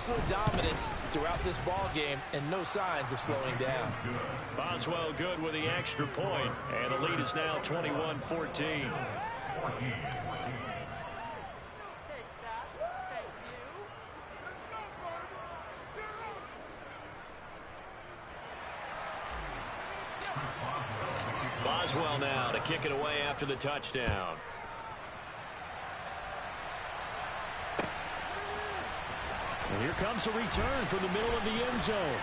absolute dominance throughout this ball game and no signs of slowing down. Boswell good with the extra point, and the lead is now 21-14. Boswell now to kick it away after the touchdown. And here comes a return from the middle of the end zone.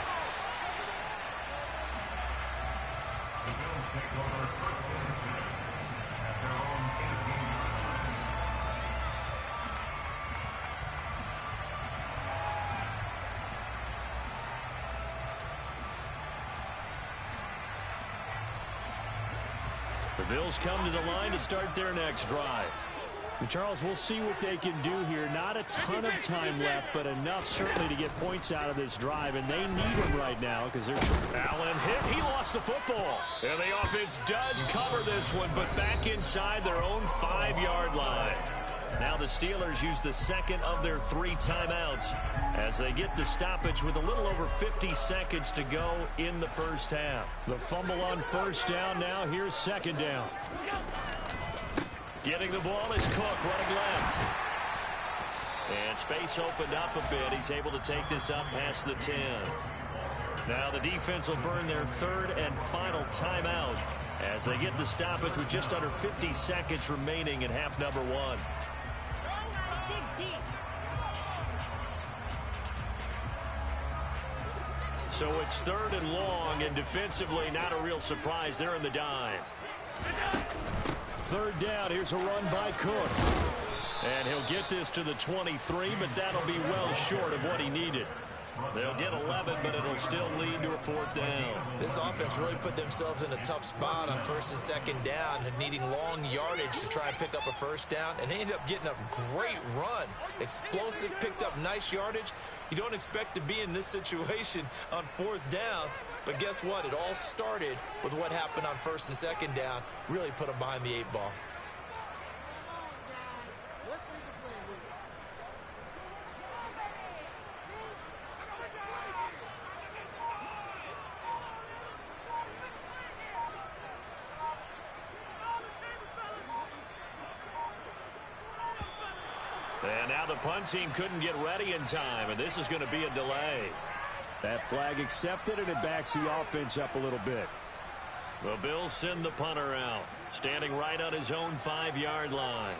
The Bills come to the line to start their next drive. And Charles, we'll see what they can do here. Not a ton of time left, but enough certainly to get points out of this drive, and they need them right now because they're... Allen hit. He lost the football. And the offense does cover this one, but back inside their own 5-yard line. Now the Steelers use the second of their 3 timeouts as they get the stoppage with a little over 50 seconds to go in the first half. The fumble on first down now. Here's second down. Getting the ball is Cook running left. And space opened up a bit. He's able to take this up past the 10. Now the defense will burn their 3rd and final timeout as they get the stoppage with just under 50 seconds remaining in half number 1. So it's 3rd and long, and defensively not a real surprise. They're in the dime. 3rd down. Here's a run by Cook. And he'll get this to the 23, but that'll be well short of what he needed. They'll get 11, but it'll still lead to a 4th down. This offense really put themselves in a tough spot on 1st and 2nd down, needing long yardage to try and pick up a 1st down, and they ended up getting a great run. Explosive, picked up nice yardage. You don't expect to be in this situation on 4th down, but guess what? It all started with what happened on 1st and 2nd down. Really put them behind the 8 ball. And now the punt team couldn't get ready in time, and this is going to be a delay. That flag accepted, and it backs the offense up a little bit. The Bills send the punter out, standing right on his own 5-yard line.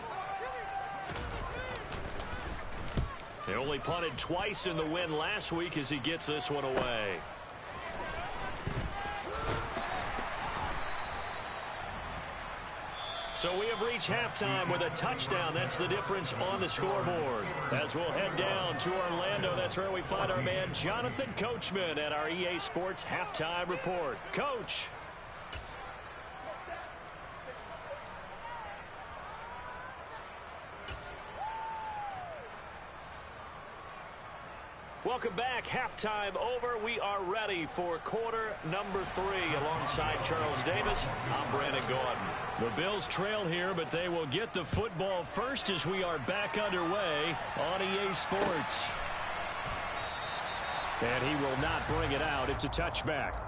They only punted twice in the win last week as he gets this one away. So we have reached halftime with a touchdown. That's the difference on the scoreboard. As we'll head down to Orlando, that's where we find our man Jonathan Coachman at our EA Sports Halftime Report. Coach. Welcome back. Halftime over. We are ready for quarter number 3. Alongside Charles Davis, I'm Brandon Gordon. The Bills trail here, but they will get the football first as we are back underway on EA Sports. And he will not bring it out. It's a touchback.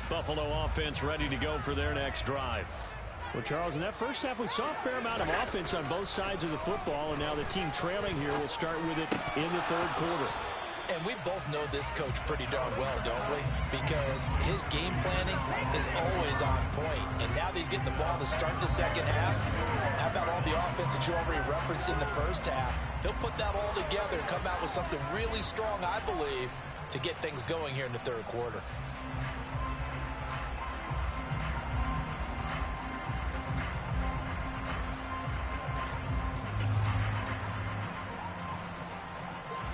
Buffalo offense ready to go for their next drive. Well, Charles, in that first half, we saw a fair amount of offense on both sides of the football, and now the team trailing here will start with it in the 3rd quarter. And we both know this coach pretty darn well, don't we? Because his game planning is always on point. And now that he's getting the ball to start the 2nd half, how about all the offense that you already referenced in the first half? He'll put that all together and come out with something really strong, I believe, to get things going here in the 3rd quarter.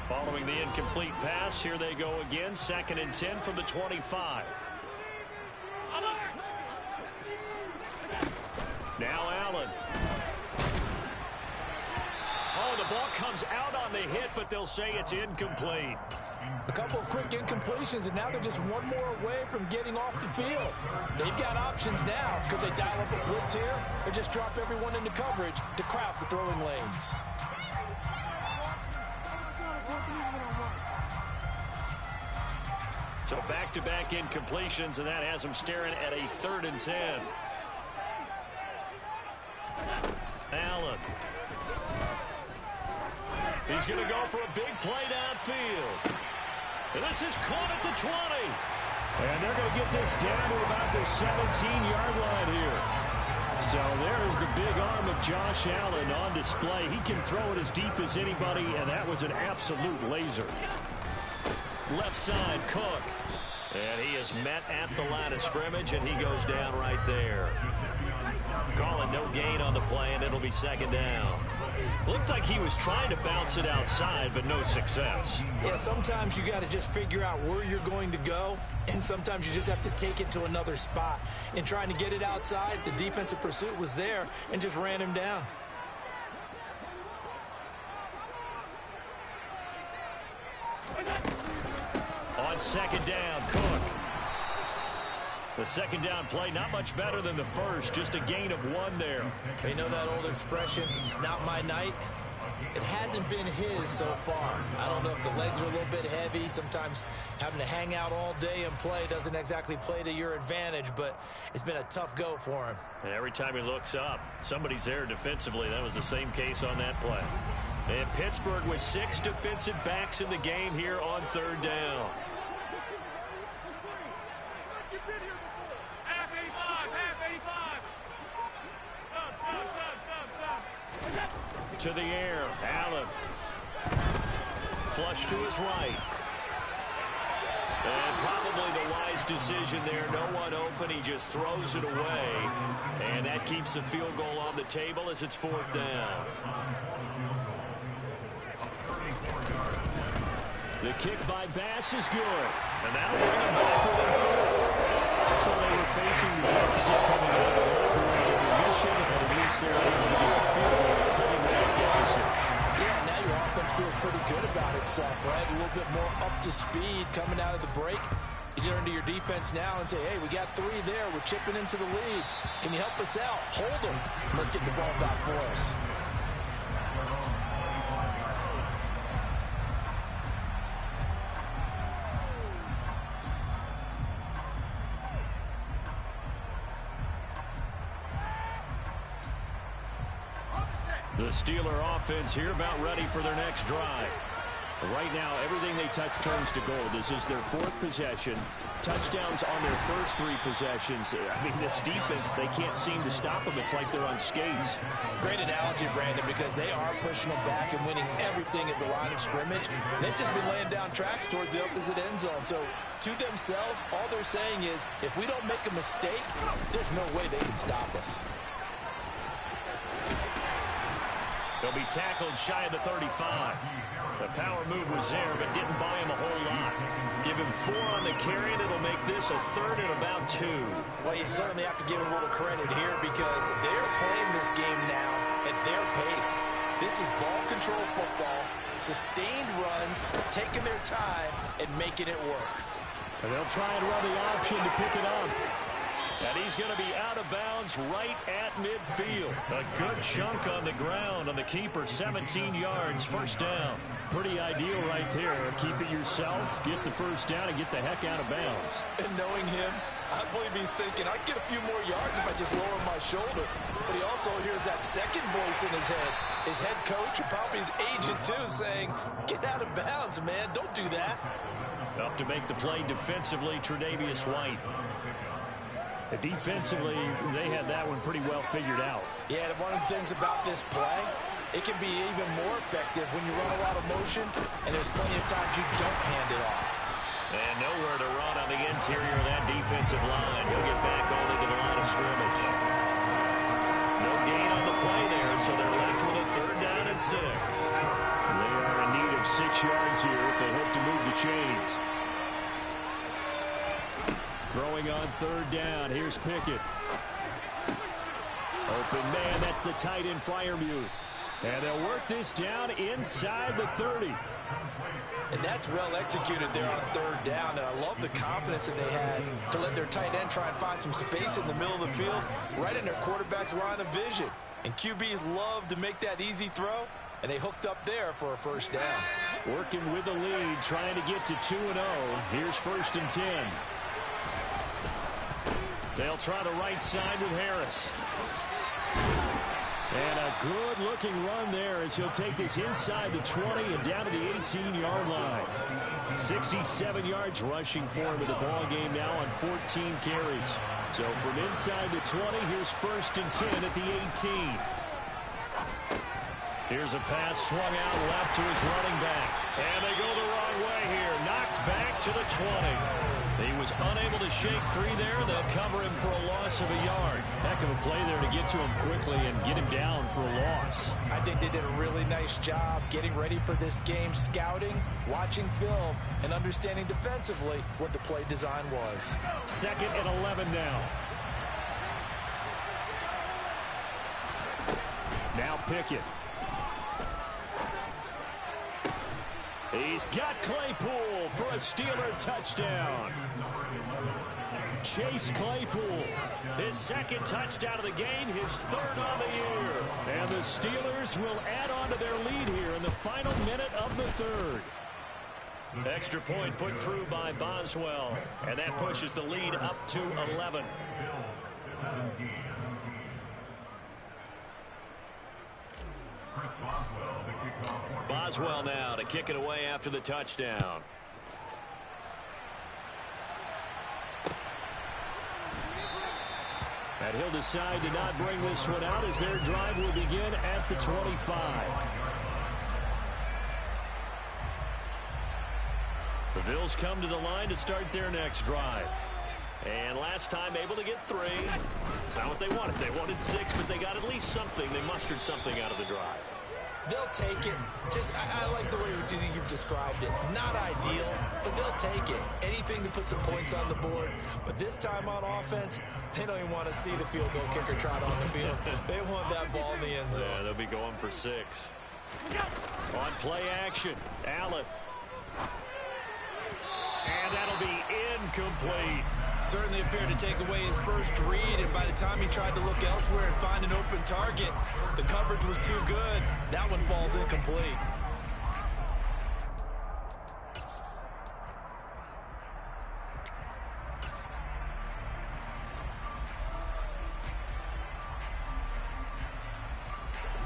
Following the incomplete pass, here they go again. 2nd and 10 from the 25. Now Allen. Oh, the ball comes out on the hit, but they'll say it's incomplete. A couple of quick incompletions, and now they're just one more away from getting off the field. They've got options now. Could they dial up a blitz here or just drop everyone into coverage to crowd the throwing lanes? So back-to-back incompletions, and that has them staring at a 3rd and 10. Allen. He's going to go for a big play downfield. And this is caught at the 20. And they're going to get this down to about the 17-yard line here. So there's the big arm of Josh Allen on display. He can throw it as deep as anybody, and that was an absolute laser. Left side, Cook. And he is met at the line of scrimmage, and he goes down right there. Calling no gain on the play, and it'll be 2nd down. Looked like he was trying to bounce it outside, but no success. Yeah, sometimes you got to just figure out where you're going to go, and sometimes you just have to take it to another spot. In trying to get it outside, the defensive pursuit was there and just ran him down. On 2nd down, Cook. The 2nd down play, not much better than the first, just a gain of 1 there. You know that old expression, it's not my night? It hasn't been his so far. I don't know if the legs are a little bit heavy. Sometimes having to hang out all day and play doesn't exactly play to your advantage, but it's been a tough go for him. And every time he looks up, somebody's there defensively. That was the same case on that play. And Pittsburgh with 6 defensive backs in the game here on 3rd down. To the air, Allen. Flush to his right. And probably the wise decision there. No one open. He just throws it away. And that keeps the field goal on the table as it's 4th down. The kick by Bass is good. And that'll bring him back within 4. So they were facing the deficit coming out of the locker room intermission, and at least they're able to get the field goal and cutting that deficit. Yeah, now your offense feels pretty good about itself, right? A little bit more up to speed coming out of the break. You turn to your defense now and say, hey, we got 3 there. We're chipping into the lead. Can you help us out? Hold them. Let's get the ball back for us. The Steeler offense here about ready for their next drive. Right now, everything they touch turns to gold. This is their 4th possession. Touchdowns on their first 3 possessions. I mean, this defense, they can't seem to stop them. It's like they're on skates. Great analogy, Brandon, because they are pushing them back and winning everything at the line of scrimmage. They've just been laying down tracks towards the opposite end zone. So, to themselves, all they're saying is, if we don't make a mistake, there's no way they can stop us. They'll be tackled shy of the 35. The power move was there, but didn't buy him a whole lot. Give him 4 on the carry, and it'll make this a 3rd and about 2. Well, you certainly have to give a little credit here because they're playing this game now at their pace. This is ball control football, sustained runs, taking their time, and making it work. And they'll try and run the option to pick it up. And he's going to be out of bounds right at midfield. A good chunk on the ground on the keeper, 17 yards, 1st down. Pretty ideal right there. Keep it yourself, get the 1st down, and get the heck out of bounds. And knowing him, I believe he's thinking, I can get a few more yards if I just lower my shoulder. But he also hears that second voice in his head. His head coach and probably his agent, too, saying, get out of bounds, man. Don't do that. Up to make the play defensively, Tre'Davious White. Defensively, they had that one pretty well figured out. Yeah, and one of the things about this play, it can be even more effective when you run a lot of motion, and there's plenty of times you don't hand it off. And nowhere to run on the interior of that defensive line. He'll get back only to the line of scrimmage. No gain on the play there, so they're left with a 3rd down and 6. They are in need of 6 yards here if they hope to move the chains. Throwing on 3rd down. Here's Pickett. Open man. That's the tight end, Freiermuth. And they'll work this down inside the 30. And that's well executed there on third down. And I love the confidence that they had to let their tight end try and find some space in the middle of the field, right in their quarterback's line of vision. And QBs love to make that easy throw, and they hooked up there for a first down. Working with the lead, trying to get to 2-0. Here's 1st and 10. They'll try the right side with Harris. And a good-looking run there as he'll take this inside the 20 and down to the 18-yard line. 67 yards rushing for him in the ball game now on 14 carries. So from inside the 20, here's 1st and 10 at the 18. Here's a pass swung out left to his running back. And they go the wrong way here. Knocked back to the 20. He was unable to shake free there. They'll cover him for a loss of a yard. Heck of a play there to get to him quickly and get him down for a loss. I think they did a really nice job getting ready for this game, scouting, watching film, and understanding defensively what the play design was. 2nd and 11 now. Now Pickett. He's got Claypool for a Steeler touchdown. Chase Claypool, his 2nd touchdown of the game, his 3rd on the year. And the Steelers will add on to their lead here in the final minute of the 3rd. Extra point put through by Boswell, and that pushes the lead up to 11. Boswell now to kick it away after the touchdown. And he'll decide to not bring this one out as their drive will begin at the 25. The Bills come to the line to start their next drive. And last time able to get 3. It's not what they wanted. They wanted 6, but they got at least something. They mustered something out of the drive. They'll take it. I like the way you've described it. Not ideal, but they'll take it. Anything to put some points on the board. But this time on offense, they don't even want to see the field goal kicker trot on the field. They want that ball in the end zone. Yeah, they'll be going for 6. On play action, Allen. And that'll be incomplete. Certainly appeared to take away his first read, and by the time he tried to look elsewhere and find an open target, the coverage was too good. That one falls incomplete.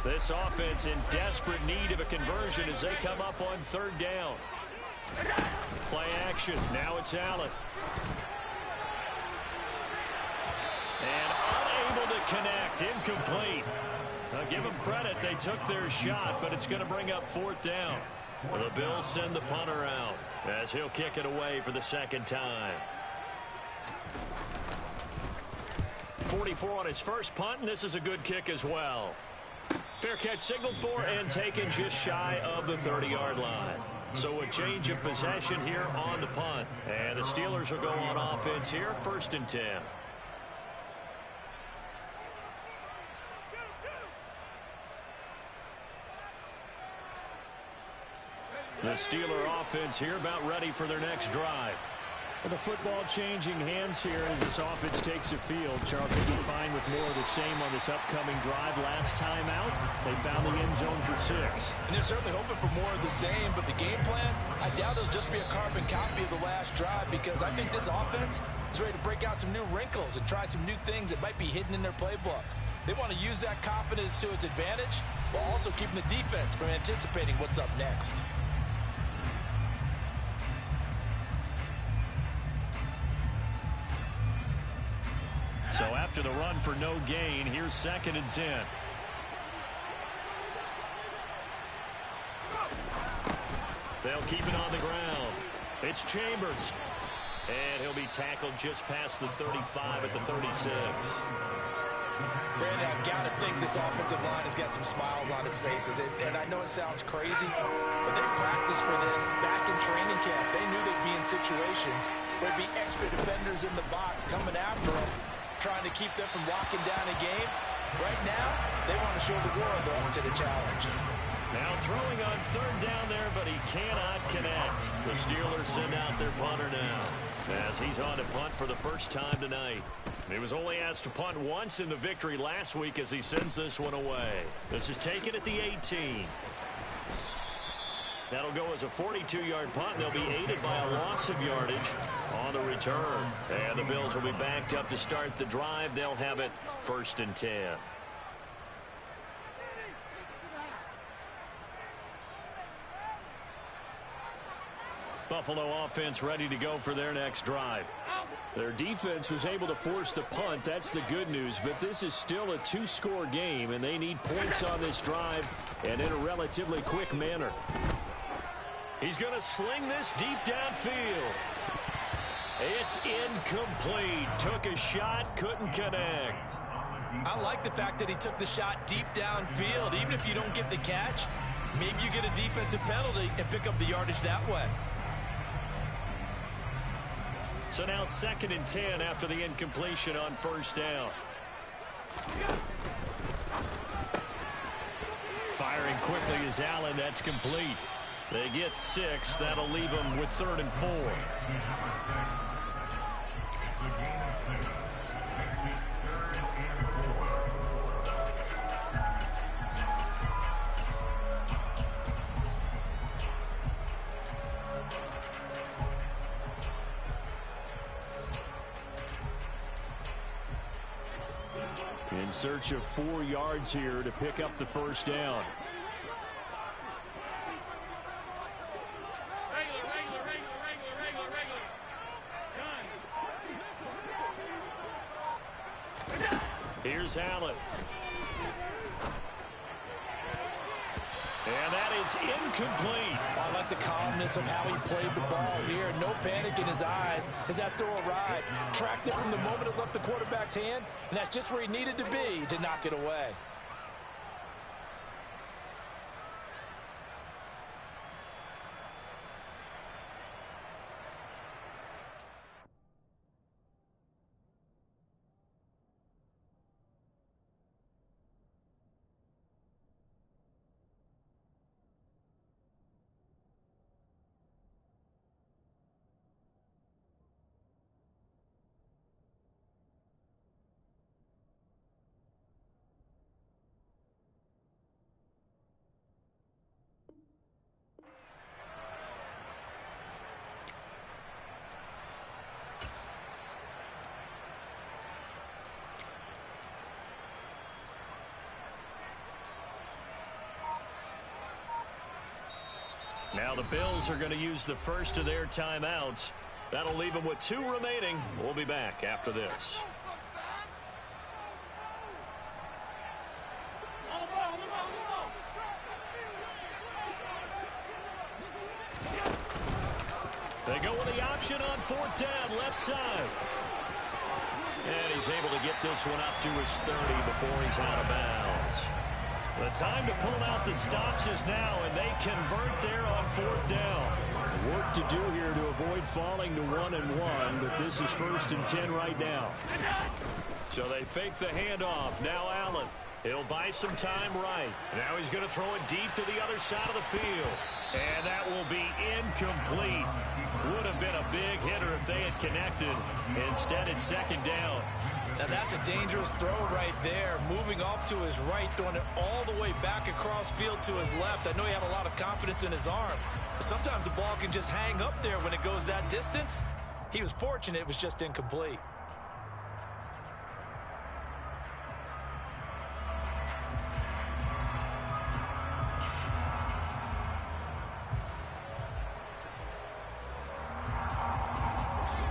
This offense in desperate need of a conversion as they come up on 3rd down. Play action. Now it's Allen. And unable to connect. Incomplete. Now give them credit. They took their shot, but it's going to bring up 4th down. The Bills send the punter out as he'll kick it away for the 2nd time. 44 on his first punt, and this is a good kick as well. Fair catch signaled for and taken just shy of the 30-yard line. So a change of possession here on the punt. And the Steelers will go on offense here, 1st and 10. The Steeler offense here about ready for their next drive. With the football changing hands here as this offense takes the field. Charles will be fine with more of the same on this upcoming drive. Last time out, they found the end zone for 6. And they're certainly hoping for more of the same, but the game plan, I doubt it'll just be a carbon copy of the last drive, because I think this offense is ready to break out some new wrinkles and try some new things that might be hidden in their playbook. They want to use that confidence to its advantage, while also keeping the defense from anticipating what's up next. So after the run for no gain, here's 2nd and 10. They'll keep it on the ground. It's Chambers. And he'll be tackled just past the 35 at the 36. Brandon, I've got to think this offensive line has got some smiles on its faces. And I know it sounds crazy, but they practiced for this back in training camp. They knew they'd be in situations where there'd be extra defenders in the box coming after them, trying to keep them from locking down a game. Right now, they want to show the world up to the challenge. Now throwing on third down there, but he cannot connect. The Steelers send out their punter now, as he's on to punt for the first time tonight. He was only asked to punt once in the victory last week as he sends this one away. This is taken at the 18. That'll go as a 42-yard punt. They'll be aided by a loss of yardage on the return. And the Bills will be backed up to start the drive. They'll have it 1st and 10. Buffalo offense ready to go for their next drive. Their defense was able to force the punt. That's the good news. But this is still a 2-score game, and they need points on this drive and in a relatively quick manner. He's going to sling this deep downfield. It's incomplete. Took a shot, couldn't connect. I like the fact that he took the shot deep downfield. Even if you don't get the catch, maybe you get a defensive penalty and pick up the yardage that way. So now 2nd and 10 after the incompletion on 1st down. Firing quickly is Allen. That's complete. They get 6. That'll leave them with 3rd and 4. In search of 4 yards here to pick up the 1st down. Here's Allen. And that is incomplete. I like the calmness of how he played the ball here. No panic in his eyes as that throw arrived. Tracked it from the moment it left the quarterback's hand, and that's just where he needed to be to knock it away. Now the Bills are going to use the first of their timeouts. That'll leave them with 2 remaining. We'll be back after this. They go with the option on 4th down, left side. And he's able to get this one up to his 30 before he's out of bounds. The time to pull out the stops is now, and they convert there on 4th down. Work to do here to avoid falling to 1-1, but this is 1st and 10 right now. So they fake the handoff. Now Allen. He'll buy some time right. Now he's going to throw it deep to the other side of the field. And that will be incomplete. Would have been a big hitter if they had connected. Instead, it's 2nd down. Now that's a dangerous throw right there. Moving off to his right, throwing it all the way back across field to his left. I know he had a lot of confidence in his arm. But sometimes the ball can just hang up there when it goes that distance. He was fortunate it was just incomplete.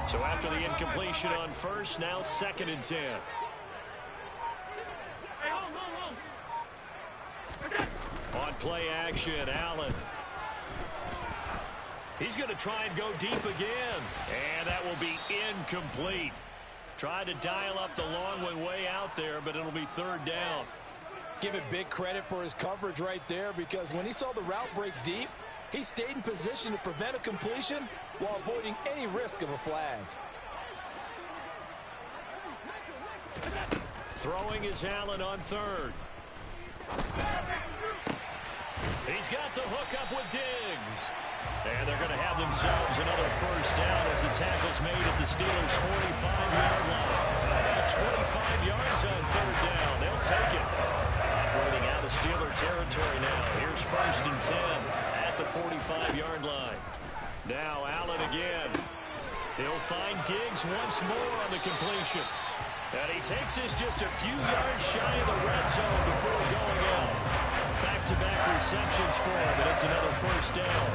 So after the incompletion on 1st, now 2nd and 10. On play action, Allen. He's going to try and go deep again. And that will be incomplete. Tried to dial up the long one way out there, but it'll be 3rd down. Give it big credit for his coverage right there, because when he saw the route break deep, he stayed in position to prevent a completion while avoiding any risk of a flag. Throwing is Allen on third. He's got the hookup with Diggs. And they're going to have themselves another first down as the tackle's made at the Steelers' 45-yard line. About 25 yards on third down. They'll take it. Operating out of Steeler territory now. Here's 1st and 10 at the 45-yard line. Now Allen again. He'll find Diggs once more on the completion. And he takes this just a few yards shy of the red zone before going out. Back-to-back receptions for him, and it's another first down.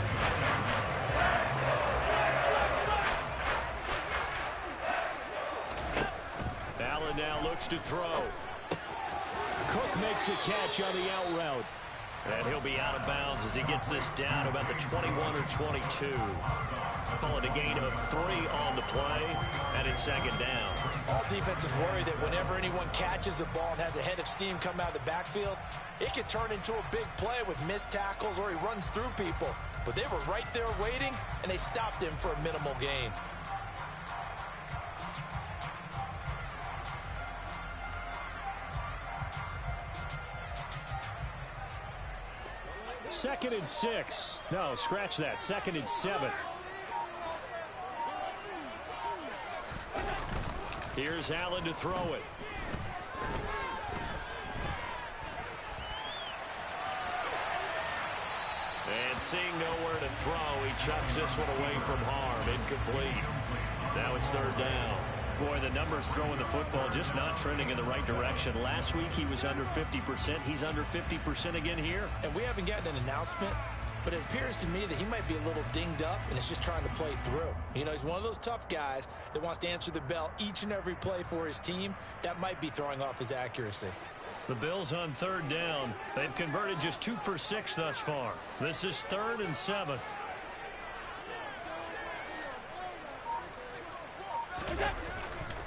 Allen now looks to throw. Cook makes the catch on the out route. And he'll be out of bounds as he gets this down about the 21 or 22. Call it a gain of 3 on the play, and it's 2nd down. All defenses worry that whenever anyone catches the ball and has a head of steam come out of the backfield, it can turn into a big play with missed tackles or he runs through people. But they were right there waiting, and they stopped him for a minimal gain. Second and 6. No, scratch that. 2nd and 7. Here's Allen to throw it. And seeing nowhere to throw, he chucks this one away from harm. Incomplete. Now it's 3rd down. Boy, the numbers throwing the football just not trending in the right direction. Last week he was under 50%. He's under 50% again here. And we haven't gotten an announcement, but it appears to me that he might be a little dinged up and is just trying to play through. You know, he's one of those tough guys that wants to answer the bell each and every play for his team. That might be throwing off his accuracy. The Bills on 3rd down. They've converted just 2 for 6 thus far. This is 3rd and 7.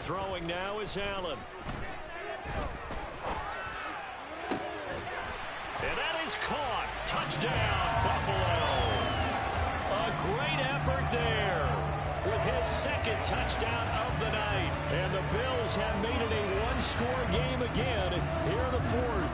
Throwing now is Allen. And that is caught. Touchdown, Buffalo. A great effort there with his 2nd touchdown of the night. And the Bills have made it a one-score game again here in the 4th.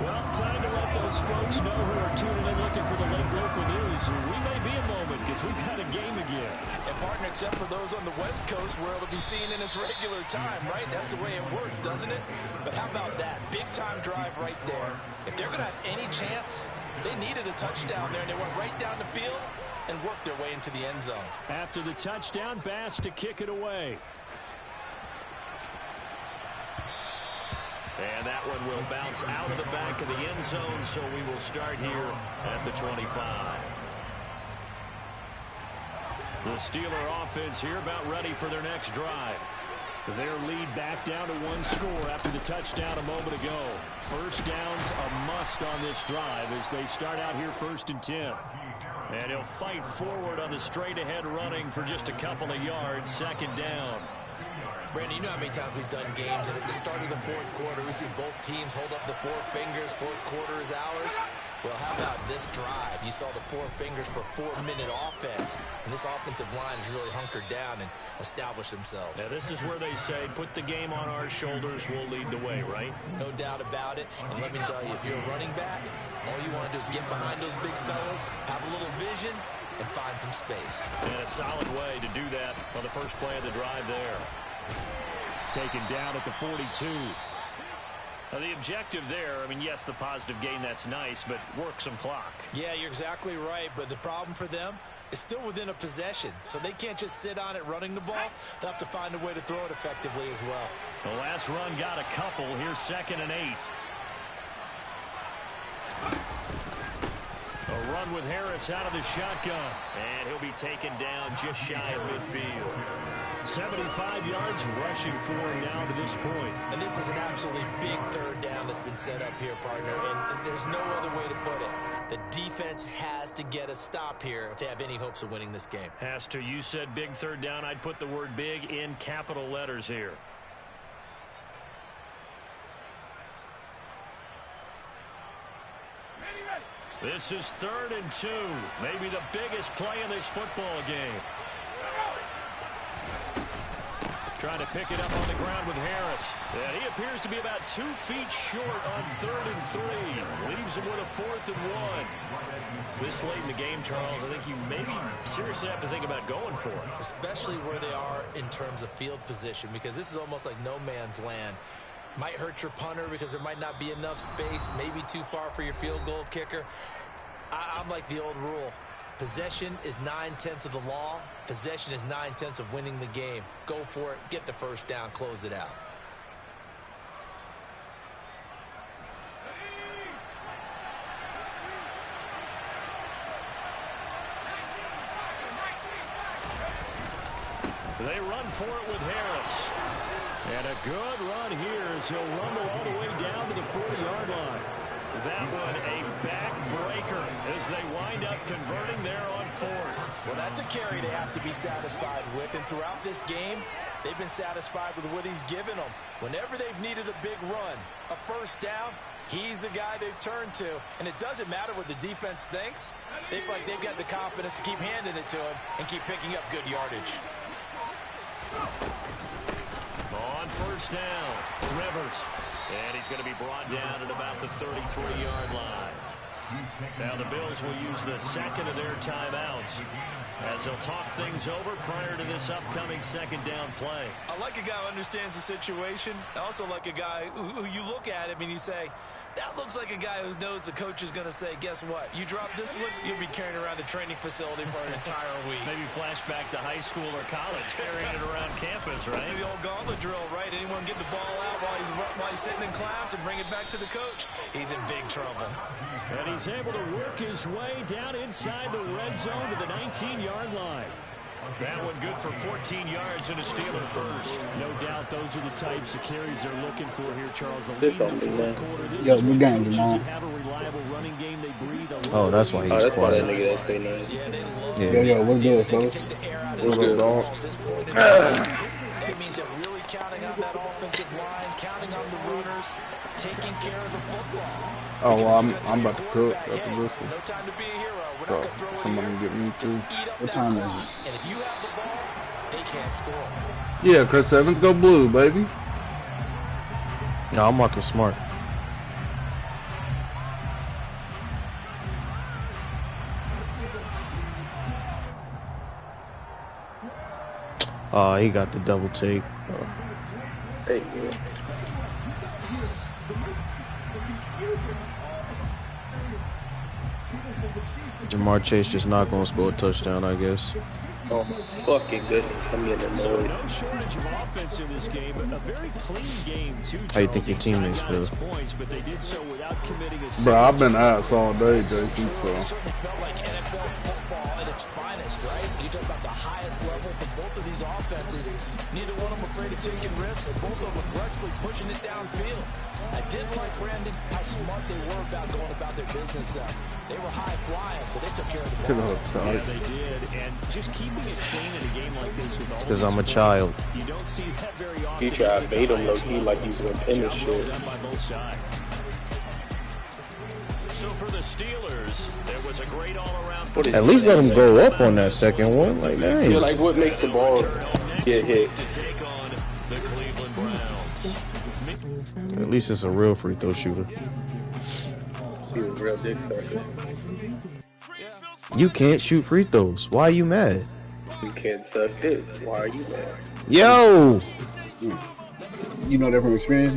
Well, time to let those folks know who are tuning in looking for the late local news. We may be a moment because we've got a game again. And partner, except for those on the West Coast where it'll be seen in its regular time, right? That's the way it works, doesn't it? But how about that? Big-time drive right there. If they're going to have any chance, they needed a touchdown there, and they went right down the field and worked their way into the end zone. After the touchdown, Bass to kick it away. And that one will bounce out of the back of the end zone, so we will start here at the 25. The Steeler offense here about ready for their next drive. Their lead back down to 1 score after the touchdown a moment ago. First down's a must on this drive as they start out here 1st and 10. And he'll fight forward on the straight-ahead running for just a couple of yards. 2nd down. Brandon, you know how many times we've done games, and at the start of the 4th quarter, we see both teams hold up the 4 fingers, 4th quarter is ours. Well, how about this drive? You saw the 4 fingers for 4-minute offense, and this offensive line has really hunkered down and established themselves. Now, this is where they say, put the game on our shoulders, we'll lead the way, right? No doubt about it, and let me tell you, if you're a running back, all you want to do is get behind those big fellas, have a little vision, and find some space. And a solid way to do that on the first play of the drive there. Taken down at the 42. Now the objective there, I mean, yes, the positive gain, that's nice, but work some clock. Yeah, you're exactly right, but the problem for them is still within a possession, so they can't just sit on it running the ball. They'll have to find a way to throw it effectively as well. The last run got a couple. Here's 2nd and 8. A run with Harris out of the shotgun, and he'll be taken down just shy of midfield. 75 yards rushing for him now to this point. And this is an absolutely big 3rd down that's been set up here, partner, and there's no other way to put it. The defense has to get a stop here if they have any hopes of winning this game. Has to. You said big 3rd down. I'd put the word big in capital letters here. This is 3rd and 2. Maybe the biggest play in this football game. trying to pick it up on the ground with Harris. And he appears to be about 2 feet short on 3rd and 3. Leaves him with a 4th and 1. This late in the game, Charles, I think you maybe seriously have to think about going for it. Especially where they are in terms of field position, because this is almost like no man's land. Might hurt your punter because there might not be enough space, maybe too far for your field goal kicker. I'm like the old rule. Possession is 9/10 of the law. Possession is 9/10 of winning the game. Go for it. Get the first down. Close it out. They run for it with Harris. And a good run here as he'll rumble all the way down to the 40-yard line. That one a backbreaker as they wind up converting there on 4th. Well, that's a carry they have to be satisfied with. And throughout this game, they've been satisfied with what he's given them. Whenever they've needed a big run, a first down, he's the guy they've turned to. And it doesn't matter what the defense thinks. They feel like they've got the confidence to keep handing it to him and keep picking up good yardage. On first down, Rivers. And he's going to be brought down at about the 33-yard line. Now the Bills will use the second of their timeouts as they'll talk things over prior to this upcoming second down play. I like a guy who understands the situation. I also like a guy who you look at him and you say, that looks like a guy who knows the coach is going to say, guess what? You drop this one, you'll be carrying around the training facility for an entire week. Maybe flashback to high school or college, carrying it around campus, right? The old gauntlet drill, right? Anyone get the ball out while he's sitting in class and bring it back to the coach? He's in big trouble. And he's able to work his way down inside the red zone to the 19-yard line. That one good for 14 yards and a Steeler first. No doubt those are the types of carries they're looking for here, Charles. This don't be that. Yo, good game, Jamal. Oh, that's why he's that's why that nigga that stay nice. Yeah, what's good, folks? What's good, dog? That means they're really counting on that offensive line, counting on the runners, taking care of the football. Oh, well, I'm about to cook after this one. No time to be a hero. So, somebody get me too. What time is it? And if you have the ball, they can't score. Yeah, Chris Evans, go blue, baby. No, I'm Marcus Smart. He got the double take. Hey, yeah. Jamar Chase just not going to score a touchdown, I guess. Oh my fucking goodness, I'm getting annoyed. No shortage of offense in this game, but a very clean game too. How you think your teammates feel? Points, but they did so without committing a bro, I've been ass all day, Jason, so. It certainly felt like NFL football at its finest, right? You talk about the highest level for both of these offenses. Neither one of them afraid of taking risks, and both of them aggressively pushing it downfield. I did like, Brandon, how smart they were about going about their business. They were high flying, but they took care of the ball. Yeah, they did, and just keeping it clean in a game like this with all because I'm a child. You don't see that very often. He tried to bait him low-key like he was going to pin this shit. By both sides. So for the Steelers, there was a great all-around. At least let him go up on that second one. Like, dang. Yeah, like what makes the ball get hit? To take on the Cleveland Browns. At least it's a real free throw shooter. He was real dick sucker. You can't shoot free throws. Why are you mad? You can't suck dick. Why are you mad? Yo! You know that from experience,